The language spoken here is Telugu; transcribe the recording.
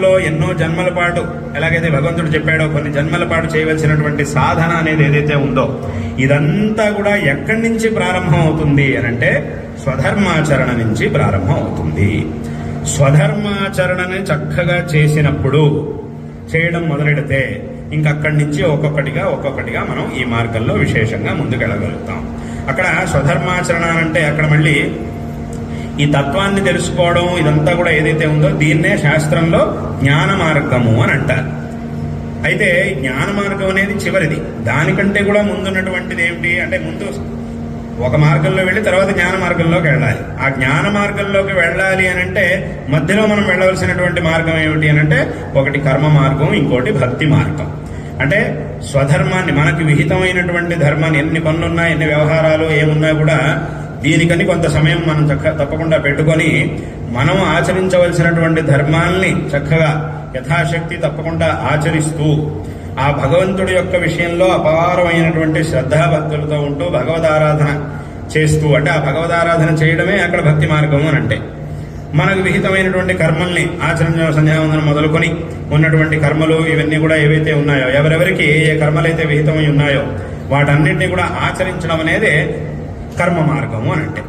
మార్గంలో ఎన్నో జన్మల పాటు ఎలాగైతే భగవంతుడు చెప్పాడో కొన్ని జన్మల పాటు చేయవలసినటువంటి సాధన అనేది ఏదైతే ఉందో ఇదంతా కూడా ఎక్కడి నుంచి ప్రారంభం అవుతుంది అని అంటే స్వధర్మాచరణ నుంచి ప్రారంభం అవుతుంది. స్వధర్మాచరణని చక్కగా చేసినప్పుడు చేయడం మొదలెడితే ఇంకక్కడి నుంచి ఒక్కొక్కటిగా మనం ఈ మార్గంలో విశేషంగా ముందుకెళ్ళగలుగుతాం. అక్కడ స్వధర్మాచరణ అంటే అక్కడ మళ్ళీ ఈ తత్వాన్ని తెలుసుకోవడం ఇదంతా కూడా ఏదైతే ఉందో దీన్నే శాస్త్రంలో జ్ఞాన మార్గము అని అంటారు. అయితే జ్ఞాన మార్గం అనేది చివరిది. దానికంటే కూడా ముందున్నటువంటిది ఏమిటి అంటే ముందు ఒక మార్గంలో వెళ్ళి తర్వాత జ్ఞాన మార్గంలోకి వెళ్ళాలి. ఆ జ్ఞాన మార్గంలోకి వెళ్ళాలి అని అంటే మధ్యలో మనం వెళ్ళవలసినటువంటి మార్గం ఏమిటి అని అంటే ఒకటి కర్మ మార్గం, ఇంకోటి భక్తి మార్గం. అంటే స్వధర్మాన్ని మనకి విహితమైనటువంటి ధర్మాన్ని ఎన్ని పనులున్నా ఎన్ని వ్యవహారాలు ఏమున్నా కూడా దీనికని కొంత సమయం మనం తప్పకుండా పెట్టుకొని మనం ఆచరించవలసినటువంటి ధర్మాల్ని చక్కగా యథాశక్తి తప్పకుండా ఆచరిస్తూ ఆ భగవంతుడి యొక్క విషయంలో అపారమైనటువంటి శ్రద్ధాభక్తులతో ఉంటూ భగవదారాధన చేస్తూ అంటే ఆ భగవదారాధన చేయడమే అక్కడ భక్తి మార్గం అని అంటే మనకు విహితమైనటువంటి కర్మల్ని ఆచరణ సంధ్యావందనం మొదలుకొని ఉన్నటువంటి కర్మలు ఇవన్నీ కూడా ఏవైతే ఉన్నాయో ఎవరెవరికి ఏ కర్మలైతే విహితమై ఉన్నాయో వాటన్నింటినీ కూడా ఆచరించడం అనేది కర్మ మార్గము అని అంటే.